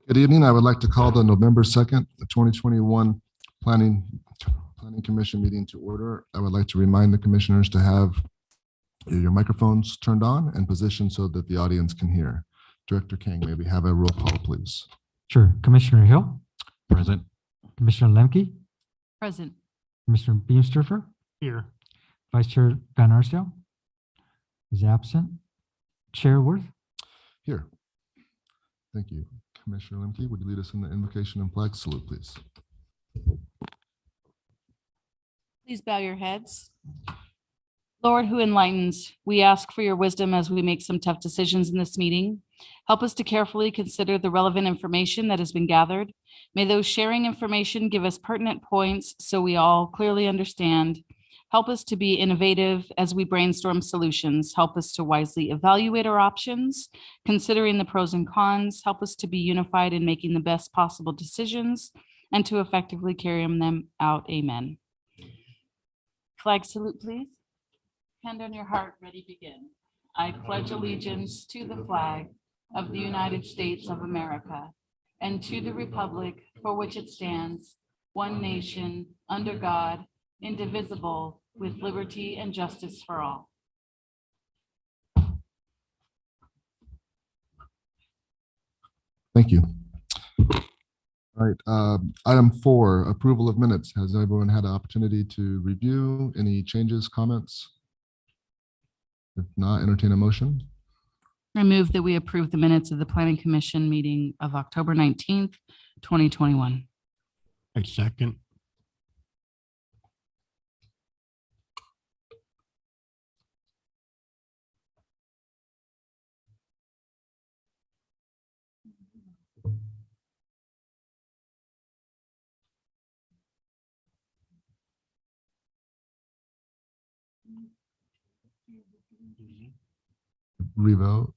Good evening. I would like to call the November 2nd, 2021 Planning Commission meeting to order. I would like to remind the commissioners to have your microphones turned on and positioned so that the audience can hear. Director King, may we have a roll call, please? Sure. Commissioner Hill, Present. Commissioner Lemke, Present. Commissioner Beamsterfer, Here. Vice Chair Van Arsdale is absent. Chair Worth. Here. Thank you. Commissioner Lemke, would you lead us in the invocation and flag salute, please? Please bow your heads. Lord, who enlightens, we ask for your wisdom as we make some tough decisions in this meeting. Help us to carefully consider the relevant information that has been gathered. May those sharing information give us pertinent points so we all clearly understand. Help us to be innovative as we brainstorm solutions. Help us to wisely evaluate our options, considering the pros and cons. Help us to be unified in making the best possible decisions and to effectively carry them out. Amen. Flag salute, please. Hand on your heart, ready, begin. I pledge allegiance to the flag of the United States of America and to the republic for which it stands, one nation, under God, indivisible, with liberty and justice for all. Thank you. All right. Item 4, approval of minutes. Has everyone had an opportunity to review any changes, comments? If not, entertain a motion. I move that we approve the minutes of the Planning Commission meeting of October 19th, 2021. I second. Revote.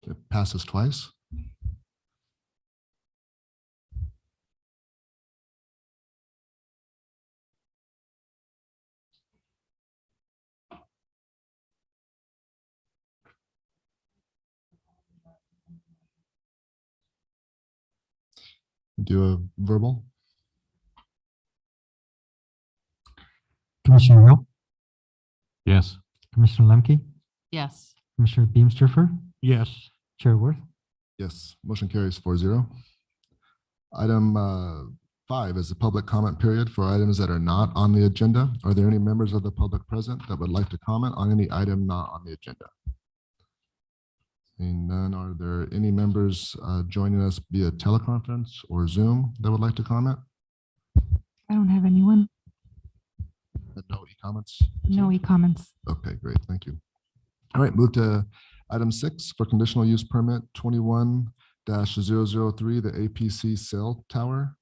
It passes twice. Do a verbal. Commissioner Hill, Yes. Commissioner Lemke, Yes. Commissioner Beamsterfer, Yes. Chair Worth. Yes, motion carries 4-0. Item 5 is the public comment period for items that are not on the agenda. Are there any members of the public present that would like to comment on any item not on the agenda? Seeing none, are there any members joining us via teleconference or Zoom that would like to comment? I don't have anyone. No e-comments? No e-comments. Okay, great. Thank you. All right, move to item 6 for conditional use permit 21-003, the APC cell tower.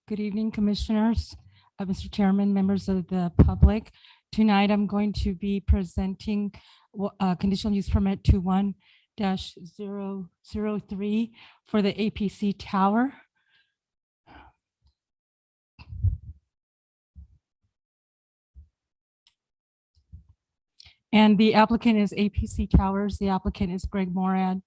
Good evening, commissioners, Mr. Chairman, members of the public. Tonight, I'm going to be presenting conditional use permit 21-003 for the APC tower. And the applicant is APC Towers. The applicant is Greg Morad.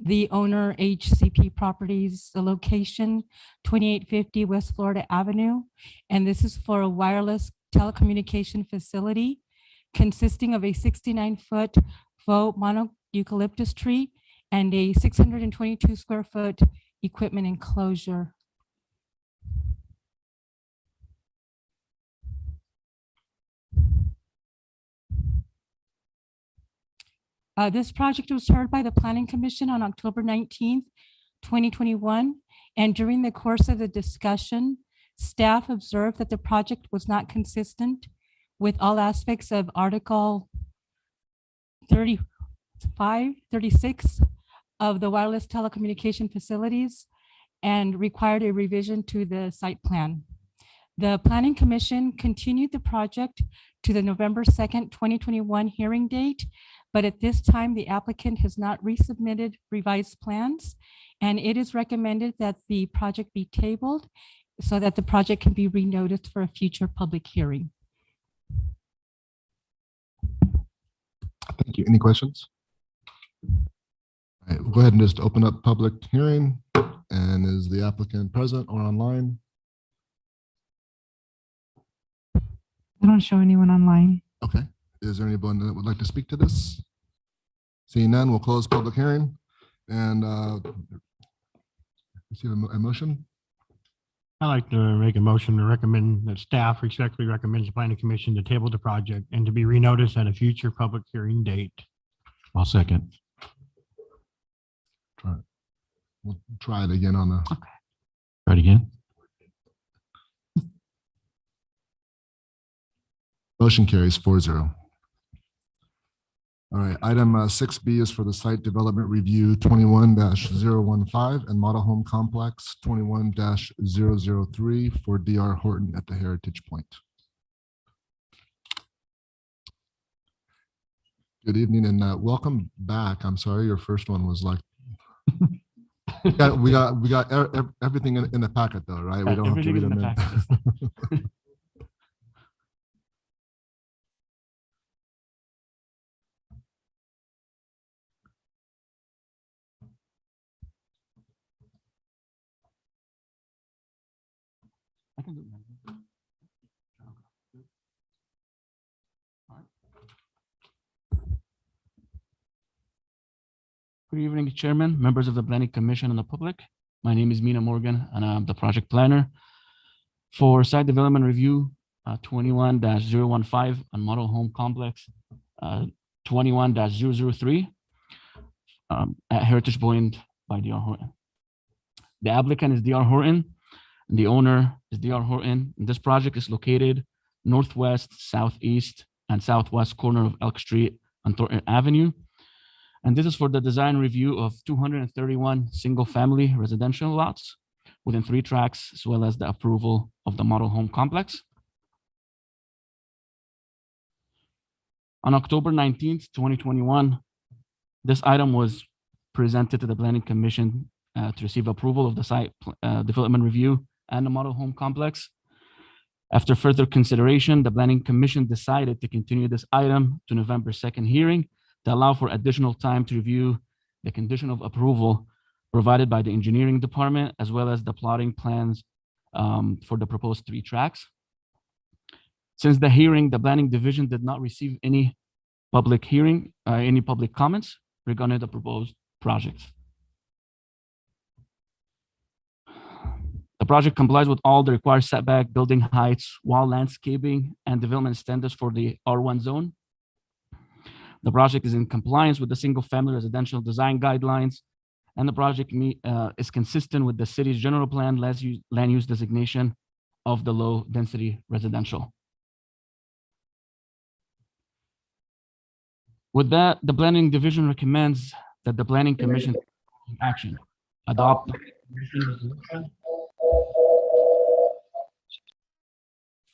The owner, HCP Properties, the location 2850 West Florida Avenue. And this is for a wireless telecommunication facility consisting of a 69-foot faux mono eucalyptus tree and a 622 square foot equipment enclosure. This project was heard by the Planning Commission on October 19th, 2021. And during the course of the discussion, staff observed that the project was not consistent with all aspects of Article 36 of the wireless telecommunication facilities and required a revision to the site plan. The Planning Commission continued the project to the November 2nd, 2021 hearing date, but at this time, the applicant has not resubmitted revised plans, and it is recommended that the project be tabled so that the project can be renoticed for a future public hearing. Thank you. Any questions? All right, we'll go ahead and just open up public hearing. And is the applicant present or online? I don't show anyone online. Okay. Is there anyone that would like to speak to this? Seeing none, we'll close public hearing and receive a motion. I'd like to make a motion to recommend that staff respectfully recommends the planning commission to table the project and to be renoticed at a future public hearing date. I'll second. We'll try it again on the. Try it again. Motion carries 4-0. All right, item 6B is for the site development review 21-015 and model home complex 21-003 for DR Horton at the Heritage Point. Good evening and welcome back. I'm sorry, your first one was like. we got everything in the packet though, right? We don't have to read them in. Good evening, Chairman, members of the Planning Commission and the public. My name is Mina Morgan and I'm the project planner for site development review 21-015 on model home complex 21-003 at Heritage Buoyant by DR Horton. The applicant is DR Horton and the owner is DR Horton. This project is located northwest, southeast, and southwest corner of Elk Street and Thornton Avenue. And this is for the design review of 231 single-family residential lots within 3 tracts, as well as the approval of the model home complex. On October 19th, 2021, this item was presented to the Planning Commission to receive approval of the site development review and the model home complex. After further consideration, the Planning Commission decided to continue this item to November 2nd hearing to allow for additional time to review the condition of approval provided by the engineering department, as well as the plotting plans for the proposed 3 tracks. Since the hearing, the planning division did not receive any public comments regarding the proposed project. The project complies with all the required setback, building heights, wall landscaping, and development standards for the R1 zone. The project is in compliance with the single-family residential design guidelines, and the project is consistent with the city's general plan land use designation of the low-density residential. With that, the planning division recommends that the planning commission action adopt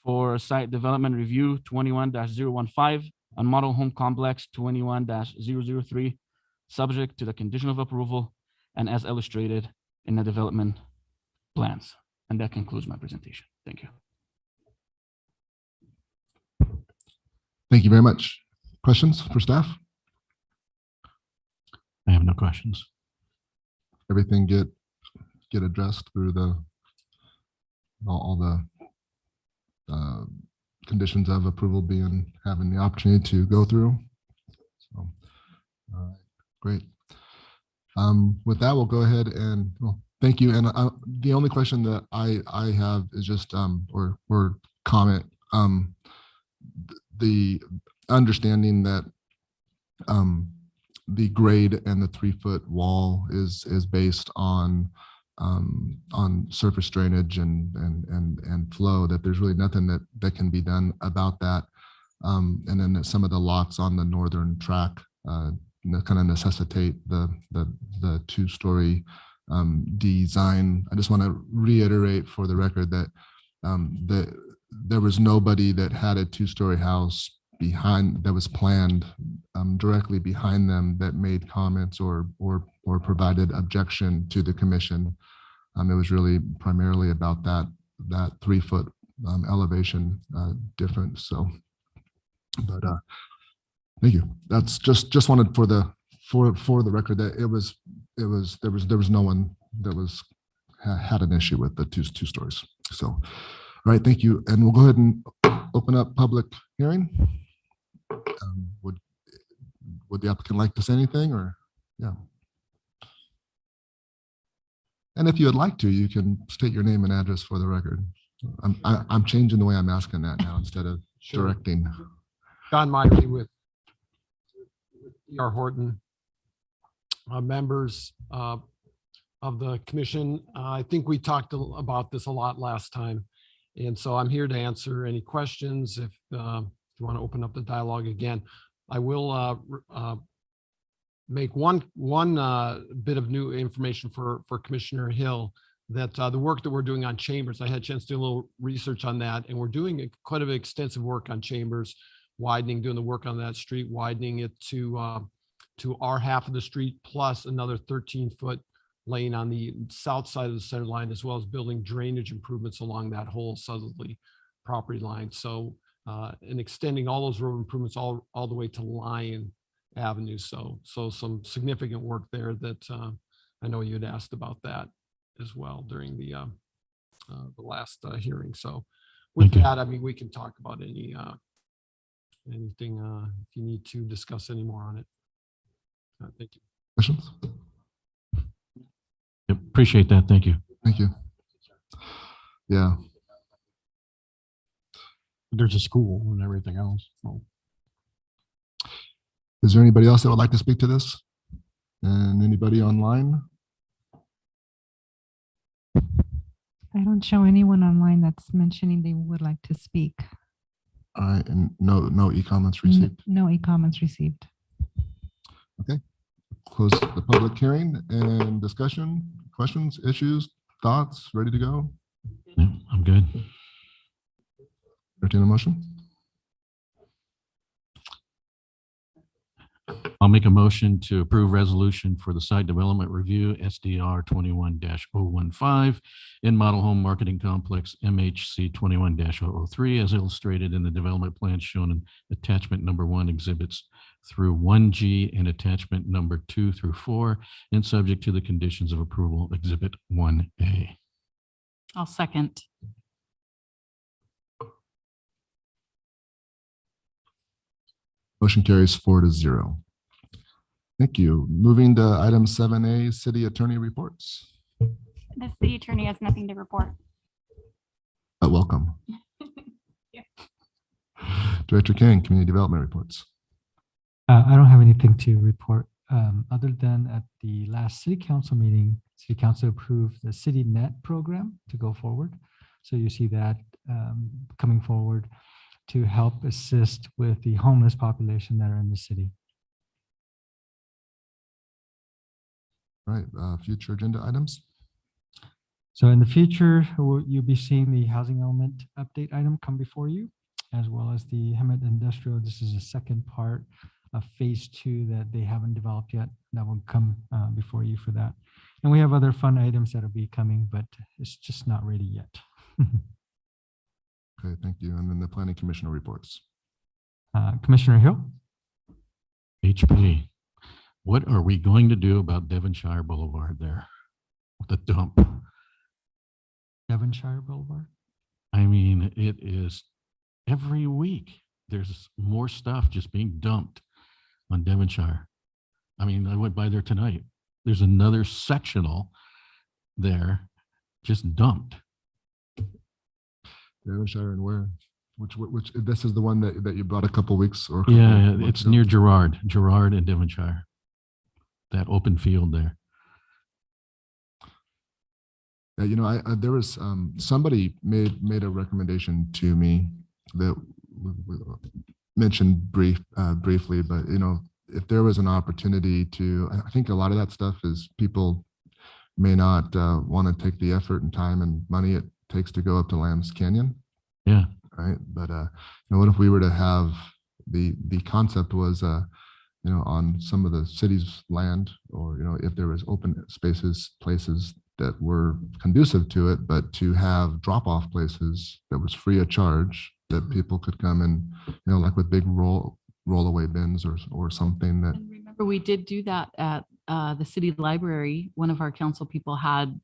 for site development review 21-015 on model home complex 21-003, subject to the condition of approval and as illustrated in the development plans. And that concludes my presentation. Thank you. Thank you very much. Questions for staff? I have no questions. Everything get addressed through the all the conditions of approval having the opportunity to go through. So, great. With that, we'll go ahead and thank you. And the only question that I have is just or comment. The understanding that the grade and the 3-foot wall is based on surface drainage and flow, that there's really nothing that can be done about that. And then that some of the lots on the northern track kind of necessitate the two-story design. I just want to reiterate for the record that there was nobody that had a two-story house behind that was planned directly behind them that made comments or provided objection to the commission. It was really primarily about that 3-foot elevation difference. So, but thank you. That's just wanted for the record that there was no one that had an issue with the two stories. So, all right, thank you. And we'll go ahead and open up public hearing. Would the applicant like to say anything, or yeah? And if you would like to, you can state your name and address for the record. I'm changing the way I'm asking that now instead of directing. John Miley with E.R. Horton, members of the commission. I think we talked about this a lot last time. And so I'm here to answer any questions. If you want to open up the dialogue again, I will make one bit of new information for Commissioner Hill, that the work that we're doing on Chambers, I had a chance to do a little research on that, and we're doing quite a bit of extensive work on Chambers, widening, doing the work on that street, widening it to our half of the street, plus another 13-foot lane on the south side of the center line, as well as building drainage improvements along that whole southerly property line. So, and extending all those road improvements all the way to Lion Avenue. So some significant work there that I know you had asked about that as well during the last hearing. So with that, I mean, we can talk about anything if you need to discuss any more on it. Thank you. Questions? Yep, appreciate that. Thank you. Thank you. Yeah. There's a school and everything else. Well, Is there anybody else that would like to speak to this? And anybody online? I don't show anyone online that's mentioning they would like to speak. All right, and no e-comments received. No e-comments received. Close the public hearing and discussion, questions, issues, thoughts, ready to go? yeah, I'm good. Entertain a motion. I'll make a motion to approve resolution for the site development review SDR 21-015 in Model Home Marketing Complex MHC 21-003 as illustrated in the development plan shown in attachment number 1, exhibits through 1G and attachment number 2 through 4, and subject to the conditions of approval, exhibit 1A. I'll second. Motion carries 4-0. Thank you. Moving to item 7A, city attorney reports. The city attorney has nothing to report. Welcome. Director King, community development reports. I don't have anything to report other than at the last city council meeting, city council approved the city net program to go forward. So you see that coming forward to help assist with the homeless population that are in the city. All right, future agenda items. So in the future, you'll be seeing the housing element update item come before you, as well as the Hemet Industrial. This is the second part of phase 2 that they haven't developed yet. That will come before you for that. And we have other fun items that will be coming, but it's just not ready yet. Okay, thank you. And then the planning commissioner reports. Commissioner Hill? HP, what are we going to do about Devonshire Boulevard there with the dump? Devonshire Boulevard? I mean, it is every week. There's more stuff just being dumped on Devonshire. I mean, I went by there tonight. There's another sectional there just dumped. Devonshire and where? Which this is the one that you brought a couple weeks or? Yeah, it's near Gerard and Devonshire. That open field there. You know, there was somebody made a recommendation to me that we mentioned briefly, but you know, if there was an opportunity to, I think a lot of that stuff is people may not want to take the effort and time and money it takes to go up to Lamb's Canyon, Yeah. right? But what if we were to have the concept was on some of the city's land, or if there was open spaces, places that were conducive to it, but to have drop-off places that was free of charge, that people could come and like with big rollaway bins or something that. And remember, we did do that at the city library. One of our council people had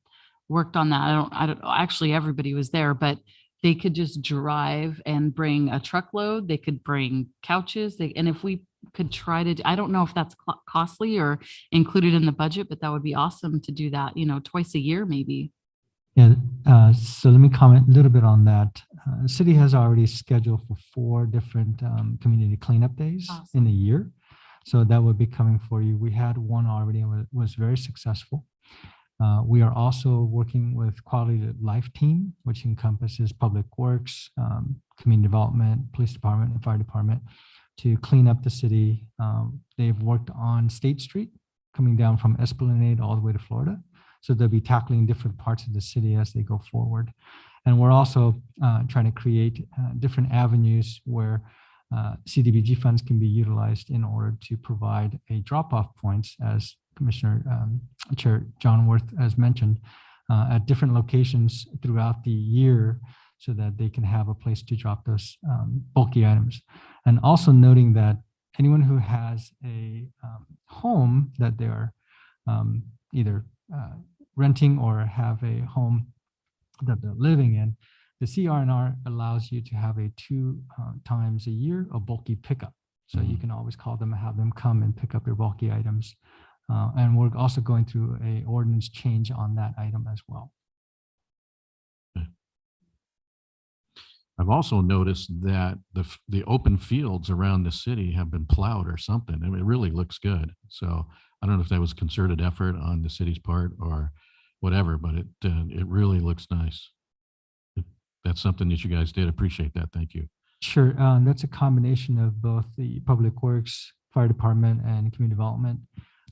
worked on that. I don't know. Actually, everybody was there, but they could just drive and bring a truckload. They could bring couches. And if we could try to, I don't know if that's costly or included in the budget, but that would be awesome to do that, twice a year, maybe. Yeah, so let me comment a little bit on that. The city has already scheduled for 4 different community cleanup days in a year. So that would be coming for you. We had one already and it was very successful. We are also working with Quality of Life team, which encompasses Public Works, Community Development, Police Department, and Fire Department to clean up the city. They've worked on State Street, coming down from Esplanade all the way to Florida. So they'll be tackling different parts of the city as they go forward. And we're also trying to create different avenues where CDBG funds can be utilized in order to provide a drop-off points, as Commissioner Chair John Worth has mentioned, at different locations throughout the year so that they can have a place to drop those bulky items. And also noting that anyone who has a home that they are either renting or have a home that they're living in, the CR&R allows you to have a 2 times a year a bulky pickup. So you can always call them and have them come and pick up your bulky items. And we're also going through a ordinance change on that item as well. I've also noticed that the open fields around the city have been plowed or something. I mean, it really looks good. So I don't know if that was concerted effort on the city's part or whatever, but it really looks nice. That's something that you guys did. Appreciate that. Thank you. Sure. That's a combination of both the Public Works, Fire Department, and Community Development.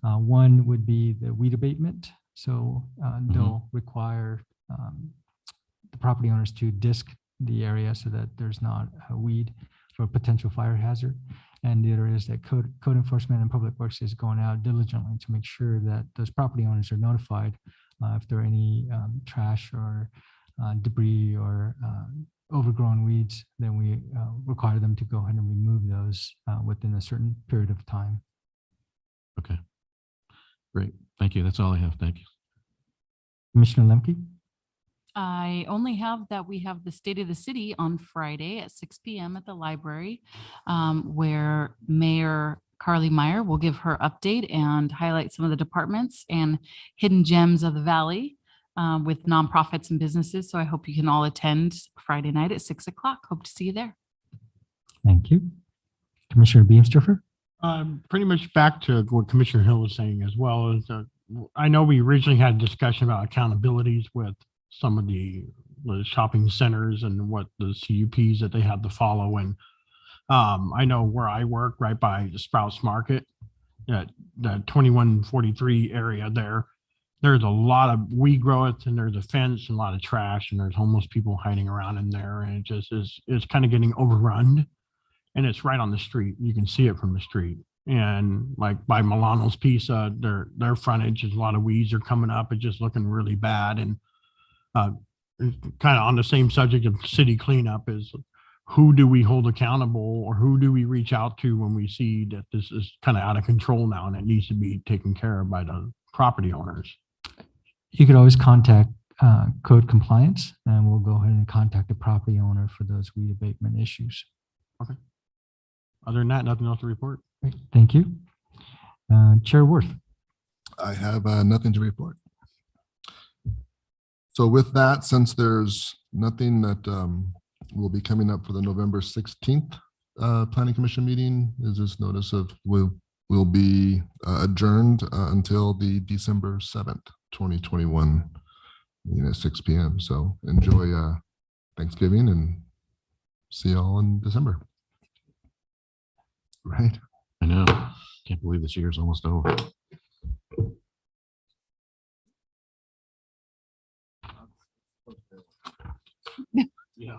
One would be the weed abatement. So they'll require the property owners to disc the area so that there's not a weed for a potential fire hazard. And the other is that code enforcement and Public Works is going out diligently to make sure that those property owners are notified if there are any trash or debris or overgrown weeds. Then we require them to go ahead and remove those within a certain period of time. Okay. Great. Thank you. That's all I have. Thank you. Commissioner Lemke? I only have that we have the State of the City on Friday at 6 p.m. at the library, where Mayor Carly Meyer will give her update and highlight some of the departments and hidden gems of the Valley with nonprofits and businesses. So I hope you can all attend Friday night at 6 o'clock. Hope to see you there. Thank you. Commissioner Beamsterfer? Pretty much back to what Commissioner Hill was saying as well. As I know we originally had a discussion about accountabilities with some of the shopping centers and what the CUPs that they have to follow. And I know where I work right by the Sprouts Market, the 2143 area there's a lot of weed growth and there's a fence and a lot of trash and there's homeless people hiding around in there. And it just it's kind of getting overrun. And it's right on the street. You can see it from the street. And like by Milano's Pizza, their frontage is a lot of weeds are coming up. It's just looking really bad. And kind of on the same subject of city cleanup is who do we hold accountable or who do we reach out to when we see that this is kind of out of control now and it needs to be taken care of by the property owners? You could always contact code compliance and we'll go ahead and contact the property owner for those weed abatement issues. Okay. Other than that, nothing else to report. Great. Thank you. Chair Worth. I have nothing to report. So with that, since there's nothing that will be coming up for the November 16th Planning Commission meeting, is this notice of will be adjourned until the December 7th, 2021 meeting at 6 p.m. So enjoy Thanksgiving and see y'all in December. Right. I know. Can't believe this year's almost over. Yeah.